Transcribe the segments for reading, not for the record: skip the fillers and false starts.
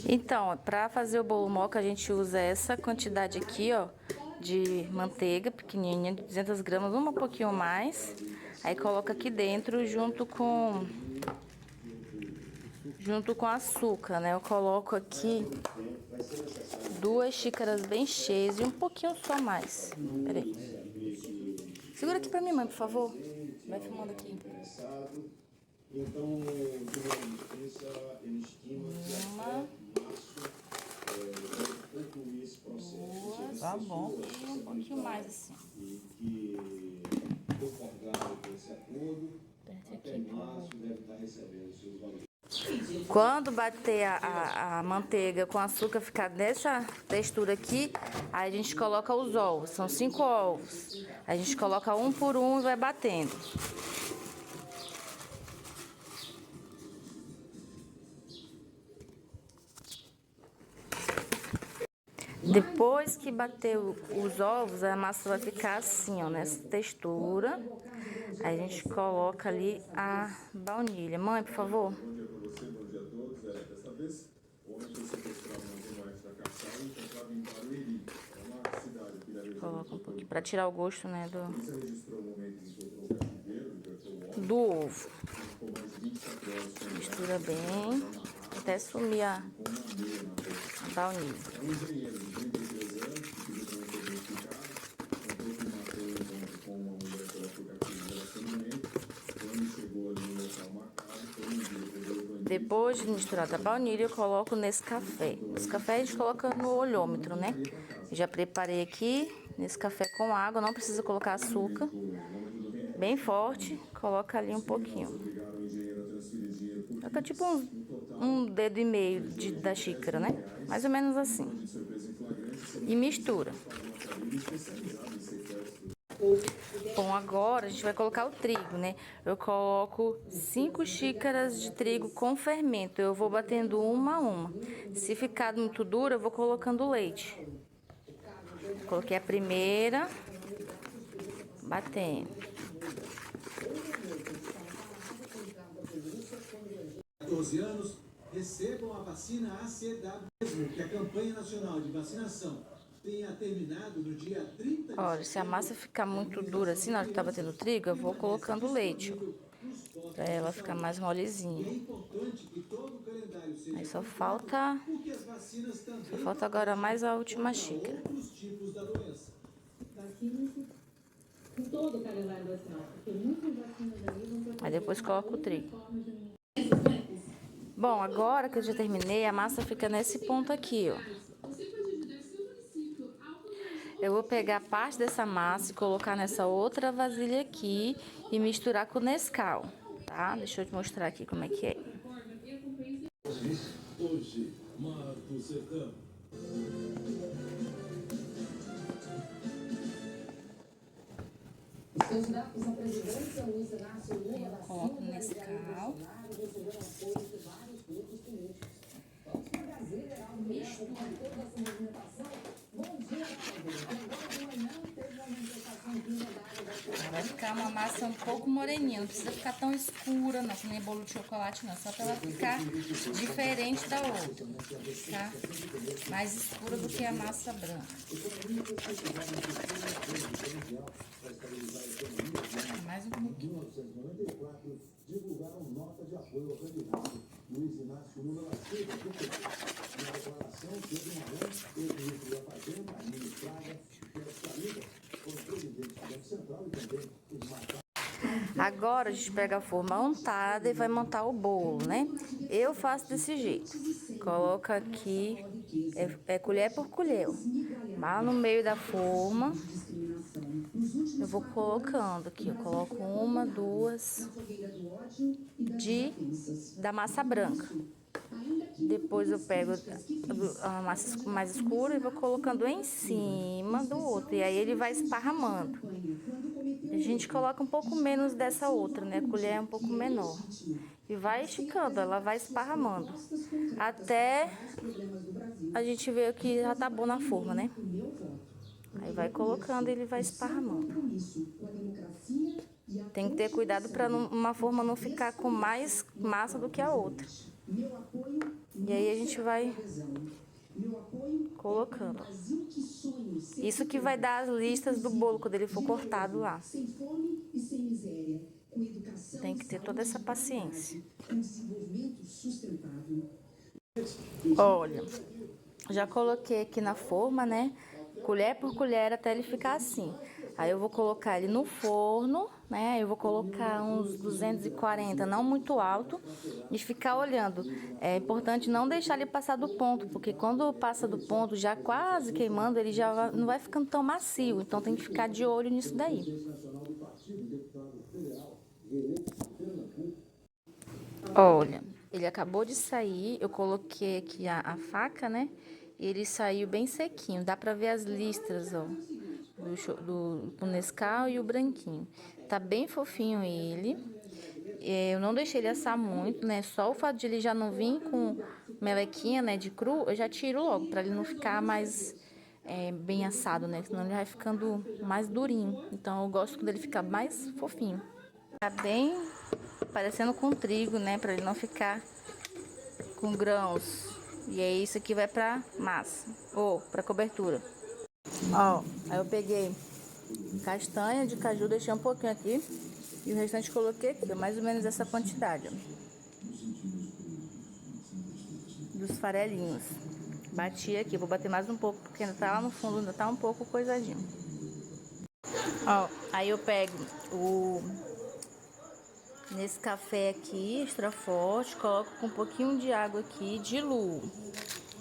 Então, para fazer o bolo moca, a gente usa essa quantidade aqui, ó, de manteiga pequenininha, de 200 gramas, um pouquinho mais. Aí coloca aqui dentro junto com açúcar, né? Eu coloco aqui 2 xícaras bem cheias e um pouquinho só mais. Pera aí. Segura aqui pra mim, mãe, por favor. Vai filmando aqui. Uma. Duas. Tá bom. E um pouquinho mais assim. Aperta aqui, por favor. Quando bater a manteiga com açúcar, ficar dessa textura aqui, aí a gente coloca os ovos. São 5 ovos. A gente coloca um por um e vai batendo. Depois que bater os ovos, a massa vai ficar assim, ó, nessa textura. Aí a gente coloca ali a baunilha. Mãe, por favor. Coloca um pouquinho para tirar o gosto, né, do ovo. Mistura bem até sumir a baunilha. Depois de misturar a baunilha, eu coloco nesse café. Esse café a gente coloca no olhômetro, né? Já preparei aqui nesse café com água, não precisa colocar açúcar. Bem forte, coloca ali um pouquinho. Coloca tipo um dedo e meio da xícara, né? Mais ou menos assim. E mistura. Bom, agora a gente vai colocar o trigo, né? Eu coloco 5 xícaras de trigo com fermento. Eu vou batendo uma a uma. Se ficar muito duro, eu vou colocando leite. Coloquei a primeira, batendo. 14 anos, recebam a vacina ACW, mesmo que a campanha nacional de vacinação tenha terminado no dia 30 de Olha, se a massa ficar muito dura assim, na hora que tá batendo o trigo, eu vou colocando leite, ó, pra ela ficar mais molezinha. Aí só falta agora mais a última xícara. Aí depois coloco o trigo. Bom, agora que eu já terminei, a massa fica nesse ponto aqui, ó. Eu vou pegar parte dessa massa e colocar nessa outra vasilha aqui e misturar com o Nescau, tá? Deixa eu te mostrar aqui como é que é. Hoje, Mar do Sertão. Coloco no Nescau. Vai ficar uma massa um pouco moreninha, não precisa ficar tão escura, não, que nem bolo de chocolate, não. Só para ela ficar diferente da outra, tá? Mais escura do que a massa branca. Mais um pouquinho. Divulgaram nota de apoio ao candidato Luiz Inácio Lula da Silva, na declaração teve um avanço do ministro da Fazenda, Armindo Fraga, o presidente do Banco Central e também os marcados. Agora a gente pega a forma untada e vai montar o bolo, né? Eu faço desse jeito. Coloca aqui, é colher por colher. Lá no meio da forma, eu vou colocando aqui. Eu coloco uma, duas da massa branca. Depois eu pego a massa mais escura e vou colocando em cima do outro. E aí ele vai esparramando. A gente coloca um pouco menos dessa outra, né? A colher é um pouco menor. E vai esticando, ela vai esparramando. Até a gente ver que já tá bom na forma, né? Aí vai colocando e ele vai esparramando. Tem que ter cuidado para uma forma não ficar com mais massa do que a outra. E aí a gente vai colocando. Isso que vai dar as listas do bolo quando ele for cortado lá. Tem que ter toda essa paciência. Olha, já coloquei aqui na forma, né? Colher por colher até ele ficar assim. Aí eu vou colocar ele no forno, né? Eu vou colocar uns 240, não muito alto, e ficar olhando. É importante não deixar ele passar do ponto, porque quando passa do ponto, já quase queimando, ele já não vai ficando tão macio. Então tem que ficar de olho nisso daí. Olha, ele acabou de sair, eu coloquei aqui a faca, né? E ele saiu bem sequinho, dá pra ver as listras, ó, do Nescau e o branquinho. Tá bem fofinho ele. Eu não deixei ele assar muito, né? Só o fato de ele já não vir com melequinha, né, de cru, eu já tiro logo, pra ele não ficar mais bem assado, né? Senão ele vai ficando mais durinho. Então eu gosto quando ele fica mais fofinho. Tá bem parecendo com trigo, né? Pra ele não ficar com grãos. E aí isso aqui vai pra massa, ou pra cobertura. Ó, aí eu peguei castanha de caju, deixei um pouquinho aqui. E o restante coloquei aqui, ó, mais ou menos essa quantidade, ó, dos farelinhos. Bati aqui, vou bater mais um pouco, porque ainda tá lá no fundo, ainda tá um pouco coisadinho. Ó, aí eu pego nesse café aqui, extra forte, coloco com um pouquinho de água aqui, diluo.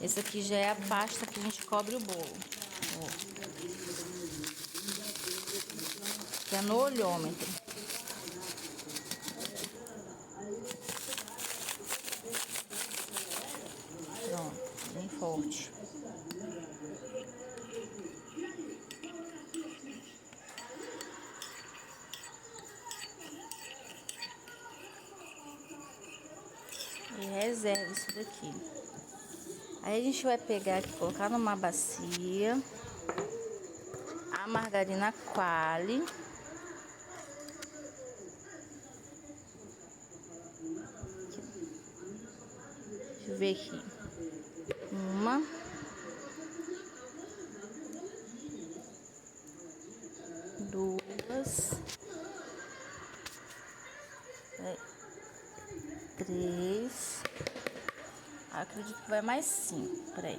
Esse aqui já é a pasta que a gente cobre o bolo. Ó. Que é no olhômetro. Pronto, bem forte. E reserva isso daqui. Aí a gente vai pegar aqui, colocar numa bacia a margarina Qualy. Deixa eu ver aqui. Uma. Duas. Três. Acredito que vai mais 5. Peraí.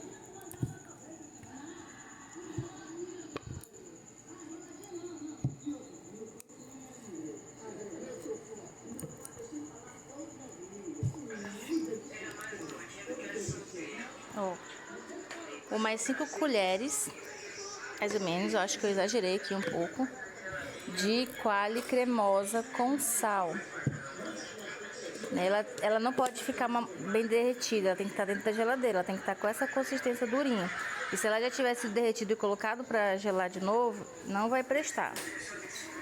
Ó. Ou mais 5 colheres. Mais ou menos. Eu acho que eu exagerei aqui um pouco. De Qualy cremosa com sal. Ela não pode ficar bem derretida, ela tem que estar dentro da geladeira, ela tem que estar com essa consistência durinha. E se ela já tivesse derretido e colocado para gelar de novo, não vai prestar.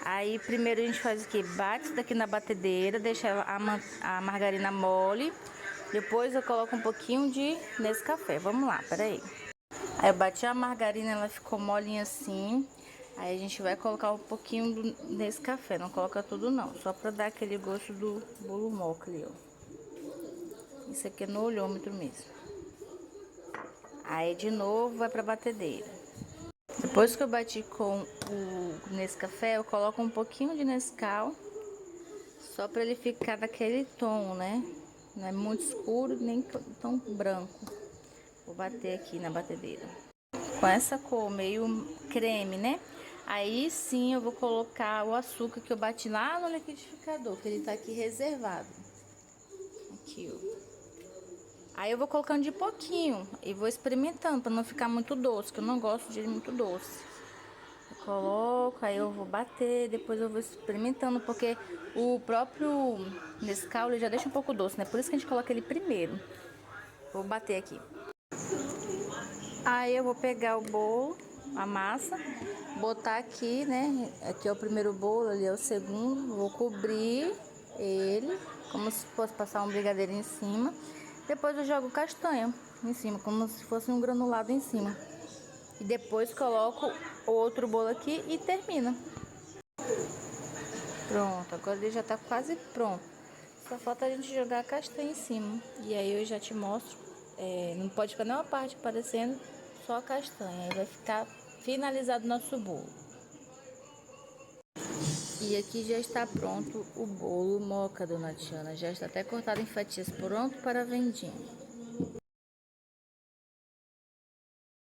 Aí primeiro a gente faz o que? Bate isso daqui na batedeira, deixa a margarina mole. Depois eu coloco um pouquinho de Nescafé. Vamos lá, peraí. Aí eu bati a margarina, ela ficou molinha assim. Aí a gente vai colocar um pouquinho desse café, não coloca tudo não, só pra dar aquele gosto do bolo moca ali, ó. Isso aqui é no olhômetro mesmo. Aí de novo vai pra batedeira. Depois que eu bati com o Nescafé, eu coloco um pouquinho de Nescau, só pra ele ficar daquele tom, né? Não é muito escuro, nem tão branco. Vou bater aqui na batedeira. Com essa cor meio creme, né? Aí sim eu vou colocar o açúcar que eu bati lá no liquidificador, que ele tá aqui reservado. Aqui, ó. Aí eu vou colocando de pouquinho e vou experimentando pra não ficar muito doce, que eu não gosto de muito doce. Eu coloco, aí eu vou bater, depois eu vou experimentando, porque o próprio Nescau ele já deixa um pouco doce, né? Por isso que a gente coloca ele primeiro. Vou bater aqui. Aí eu vou pegar o bolo, a massa, botar aqui, né? Aqui é o primeiro bolo, ali é o segundo. Vou cobrir ele, como se fosse passar um brigadeiro em cima. Depois eu jogo castanha em cima, como se fosse um granulado em cima. E depois coloco outro bolo aqui e termina. Pronto, agora ele já tá quase pronto. Só falta a gente jogar a castanha em cima. E aí eu já te mostro não pode ficar nenhuma parte aparecendo, só a castanha. Aí vai ficar finalizado o nosso bolo. E aqui já está pronto o bolo moca, dona Tiana. Já está até cortado em fatias, pronto para vendinha.